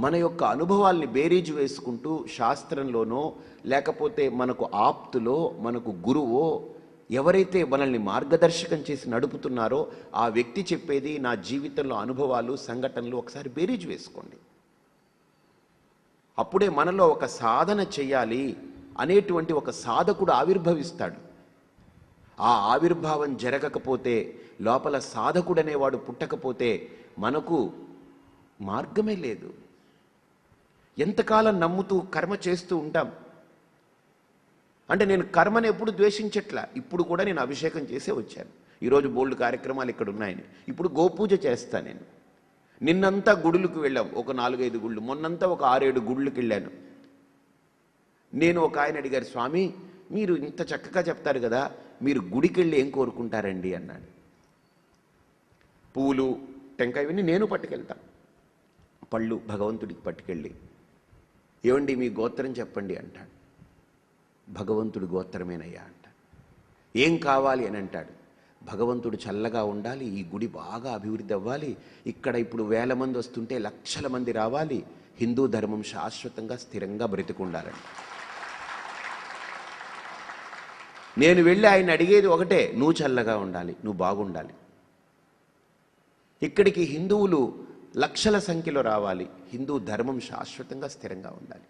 మన యొక్క అనుభవాల్ని బేరీజు వేసుకుంటూ శాస్త్రంలోనో లేకపోతే మనకు ఆప్తులో మనకు గురువో ఎవరైతే మనల్ని మార్గదర్శకం చేసి నడుపుతున్నారో ఆ వ్యక్తి చెప్పేది నా జీవితంలో అనుభవాలు సంఘటనలు ఒకసారి బేరీజు వేసుకోండి. అప్పుడే మనలో ఒక సాధన చెయ్యాలి అనేటువంటి ఒక సాధకుడు ఆవిర్భవిస్తాడు. ఆ ఆవిర్భావం జరగకపోతే, లోపల సాధకుడనేవాడు పుట్టకపోతే మనకు మార్గమే లేదు. ఎంతకాలం నమ్ముతూ కర్మ చేస్తూ ఉంటాం. అంటే నేను కర్మను ఎప్పుడు ద్వేషించట్లా. ఇప్పుడు కూడా నేను అభిషేకం చేసే వచ్చాను. ఈరోజు బోల్డ్ కార్యక్రమాలు ఇక్కడ ఉన్నాయని ఇప్పుడు గోపూజ చేస్తాను. నేను నిన్నంతా గుడులకు వెళ్ళాం, ఒక 4-5 గుళ్ళు. మొన్నంతా ఒక 6-7 గుళ్ళకి వెళ్ళాను. నేను ఒక ఆయన అడిగారు, స్వామి మీరు ఇంత చక్కగా చెప్తారు కదా, మీరు గుడికి వెళ్ళి ఏం కోరుకుంటారండి అన్నాడు. పూలు టెంకాయ ఇవన్నీ నేను పట్టుకెళ్తాను. పళ్ళు భగవంతుడికి పట్టుకెళ్ళి, ఏమండి మీ గోత్రం చెప్పండి అంటాడు. భగవంతుడి గోత్రమేనయ్యా అంటాడు. ఏం కావాలి అని అంటాడు. భగవంతుడు చల్లగా ఉండాలి, ఈ గుడి బాగా అభివృద్ధి అవ్వాలి, ఇక్కడ ఇప్పుడు 1000 మంది వస్తుంటే లక్షల మంది రావాలి, హిందూ ధర్మం శాశ్వతంగా స్థిరంగా బ్రతికుండాలని. నేను వెళ్ళి ఆయన అడిగేది ఒకటే, నువ్వు చల్లగా ఉండాలి, నువ్వు బాగుండాలి. ఇక్కడికి హిందువులు లక్షల సంఖ్యలో రావాలి, హిందూ ధర్మం శాశ్వతంగా స్థిరంగా ఉండాలి.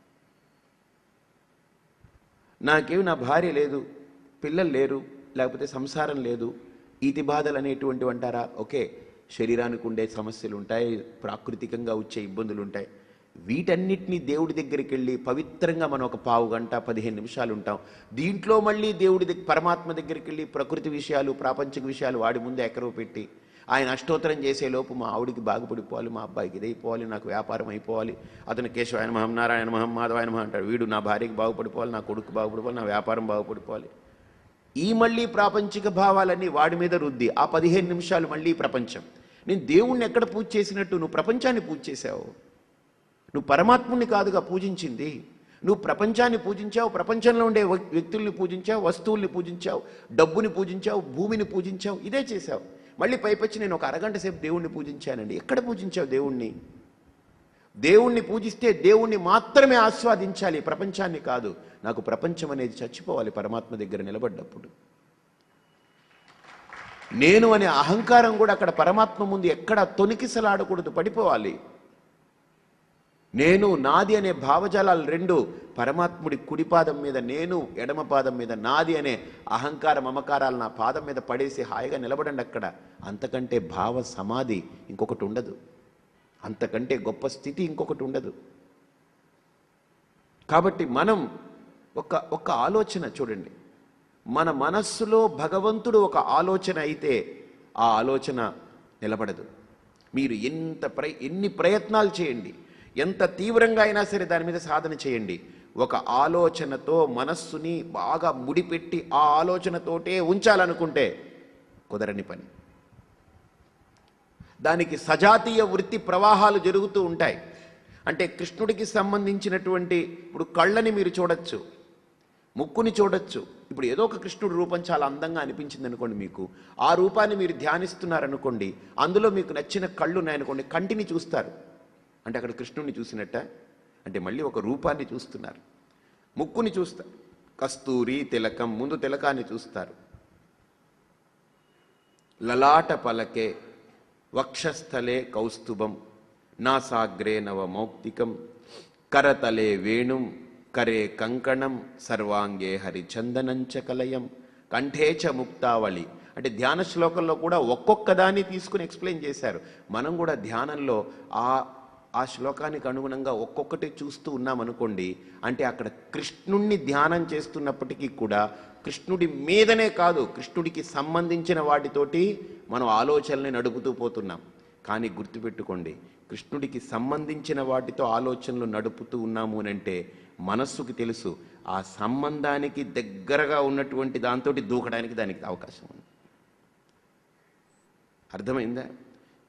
నాకేమి నా భార్య లేదు, పిల్లలు లేరు, లేకపోతే సంసారం లేదు, ఈతి బాధలు అనేటువంటివి అంటారా? ఓకే, శరీరానికి ఉండే సమస్యలు ఉంటాయి, ప్రాకృతికంగా వచ్చే ఇబ్బందులు ఉంటాయి. వీటన్నిటినీ దేవుడి దగ్గరికి వెళ్ళి పవిత్రంగా మనం ఒక పావు గంట 15 నిమిషాలు ఉంటాం. దీంట్లో మళ్ళీ దేవుడి పరమాత్మ దగ్గరికి వెళ్ళి ప్రకృతి విషయాలు, ప్రాపంచిక విషయాలు వాడి ముందు ఎక్కరో పెట్టి ఆయన అష్టోత్తరం చేసేలోపు మా ఆవిడికి బాగుపడిపోవాలి, మా అబ్బాయికి ఇదైపోవాలి, నాకు వ్యాపారం అయిపోవాలి, అతను కేశవాయన మహం, నారాయణ మహం, మాధవాయన మహం అంటాడు. వీడు నా భార్యకి బాగుపడిపోవాలి, నా కొడుకు బాగుపడిపోవాలి, నా వ్యాపారం బాగుపడిపోవాలి. ఈ మళ్ళీ ప్రాపంచిక భావాలన్నీ వాడి మీద రుద్ది ఆ 15 నిమిషాలు మళ్ళీ ప్రపంచం. నేను దేవుణ్ణి ఎక్కడ పూజ చేసినట్టు? నువ్వు ప్రపంచాన్ని పూజ చేశావు. నువ్వు పరమాత్ముని కాదుగా పూజించింది, నువ్వు ప్రపంచాన్ని పూజించావు, ప్రపంచంలో ఉండే వ్యక్తుల్ని పూజించావు, వస్తువుల్ని పూజించావు, డబ్బుని పూజించావు, భూమిని పూజించావు, ఇదే చేశావు. మళ్ళీ పైపచ్చి నేను ఒక అరగంట సేపు దేవుణ్ణి పూజించానండి. ఎక్కడ పూజించావు దేవుణ్ణి? దేవుణ్ణి పూజిస్తే దేవుణ్ణి మాత్రమే ఆస్వాదించాలి, ప్రపంచాన్ని కాదు. నాకు ప్రపంచం అనేది చచ్చిపోవాలి పరమాత్మ దగ్గర నిలబడ్డప్పుడు. నేను అనే అహంకారం కూడా అక్కడ పరమాత్మ ముందు ఎక్కడ తొనికిసలాడకూడదు, పడిపోవాలి. నేను నాది అనే భావజాలాలు రెండు పరమాత్ముడి కుడి పాదం మీద, నేను ఎడమ పాదం మీద, నాది అనే అహంకార మమకారాలు నా పాదం మీద పడేసి హాయిగా నిలబడండి అక్కడ. అంతకంటే భావ సమాధి ఇంకొకటి ఉండదు, అంతకంటే గొప్ప స్థితి ఇంకొకటి ఉండదు. కాబట్టి మనం ఒక ఆలోచన చూడండి, మన మనస్సులో భగవంతుడు ఒక ఆలోచన అయితే ఆ ఆలోచన నిలబడదు. మీరు ఎన్ని ప్రయత్నాలు చేయండి, ఎంత తీవ్రంగా అయినా సరే దాని మీద సాధన చేయండి, ఒక ఆలోచనతో మనస్సుని బాగా ముడిపెట్టి ఆ ఆలోచనతోటే ఉంచాలనుకుంటే కుదరని పని. దానికి సజాతీయ వృత్తి ప్రవాహాలు జరుగుతూ ఉంటాయి. అంటే కృష్ణుడికి సంబంధించినటువంటి ఇప్పుడు కళ్ళని మీరు చూడొచ్చు, ముక్కుని చూడొచ్చు. ఇప్పుడు ఏదో ఒక కృష్ణుడి రూపం చాలా అందంగా అనిపించింది అనుకోండి, మీకు ఆ రూపాన్ని మీరు ధ్యానిస్తున్నారనుకోండి, అందులో మీకు నచ్చిన కళ్ళు ఉన్నాయనుకోండి, కంటిని చూస్తారు. అంటే అక్కడ కృష్ణుడిని చూసినట్ట? అంటే మళ్ళీ ఒక రూపాన్ని చూస్తున్నారు. ముక్కుని చూస్తారు, కస్తూరి తిలకం, ముందు తిలకాన్ని చూస్తారు. లలాట పలకే వక్షస్థలే కౌస్తుభం నాసాగ్రే నవమౌక్తికం కరతలే వేణుం కరే కంకణం సర్వాంగే హరిచందనంచ కలయం కంఠే చ ముక్తావళి. అంటే ధ్యాన శ్లోకంలో కూడా ఒక్కొక్క దాన్ని తీసుకుని ఎక్స్ప్లెయిన్ చేశారు. మనం కూడా ధ్యానంలో ఆ శ్లోకానికి అనుగుణంగా ఒక్కొక్కటి చూస్తూ ఉన్నామనుకోండి, అంటే అక్కడ కృష్ణుణ్ణి ధ్యానం చేస్తున్నప్పటికీ కూడా కృష్ణుడి మీదనే కాదు, కృష్ణుడికి సంబంధించిన వాటితోటి మనం ఆలోచనల్ని నడుపుతూ పోతున్నాం. కానీ గుర్తుపెట్టుకోండి, కృష్ణుడికి సంబంధించిన వాటితో ఆలోచనలు నడుపుతూ ఉన్నాము అంటే మనస్సుకి తెలుసు ఆ సంబంధానికి దగ్గరగా ఉన్నటువంటి దాంతో దూకడానికి దానికి అవకాశం ఉంది. అర్థమైందా?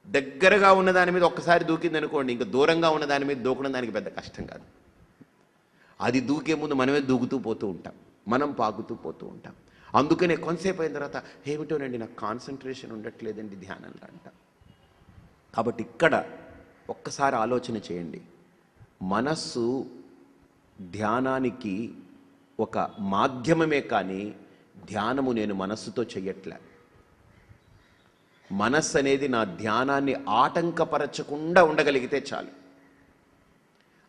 దగ్గరగా ఉన్న దాని మీద ఒక్కసారి దూకింది అనుకోండి, ఇంకా దూరంగా ఉన్న దాని మీద దూకడం దానికి పెద్ద కష్టం కాదు. అది దూకే ముందు మనమే దూకుతూ పోతూ ఉంటాం, మనం పాకుతూ పోతూ ఉంటాం. అందుకనే కొంతసేపు అయిన తర్వాత ఏమిటోనండి నాకు కాన్సన్ట్రేషన్ ఉండట్లేదండి ధ్యానంలో అంట. కాబట్టి ఇక్కడ ఒక్కసారి ఆలోచన చేయండి, మనస్సు ధ్యానానికి ఒక మాధ్యమమే కానీ ధ్యానము నేను మనస్సుతో చెయ్యట్లే. మనస్సు అనేది నా ధ్యానాన్ని ఆటంకపరచకుండా ఉండగలిగితే చాలు.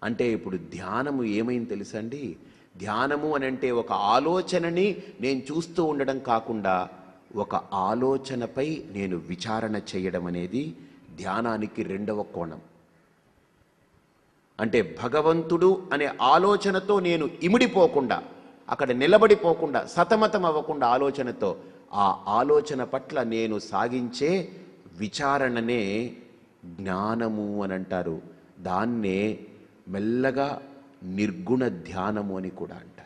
అంటే ఇప్పుడు ధ్యానము ఏమైంది తెలుసండి? ధ్యానము అని అంటే ఒక ఆలోచనని నేను చూస్తూ ఉండడం కాకుండా ఒక ఆలోచనపై నేను విచారణ చేయడం అనేది ధ్యానానికి రెండవ కోణం. అంటే భగవంతుడు అనే ఆలోచనతో నేను ఇమిడిపోకుండా, అక్కడ నిలబడిపోకుండా, సతమతం అవ్వకుండా ఆలోచనతో, ఆ ఆలోచన పట్ల నేను సాగించే విచారణనే జ్ఞానము అని అంటారు. దాన్నే మెల్లగా నిర్గుణ ధ్యానము అని కూడా అంటారు.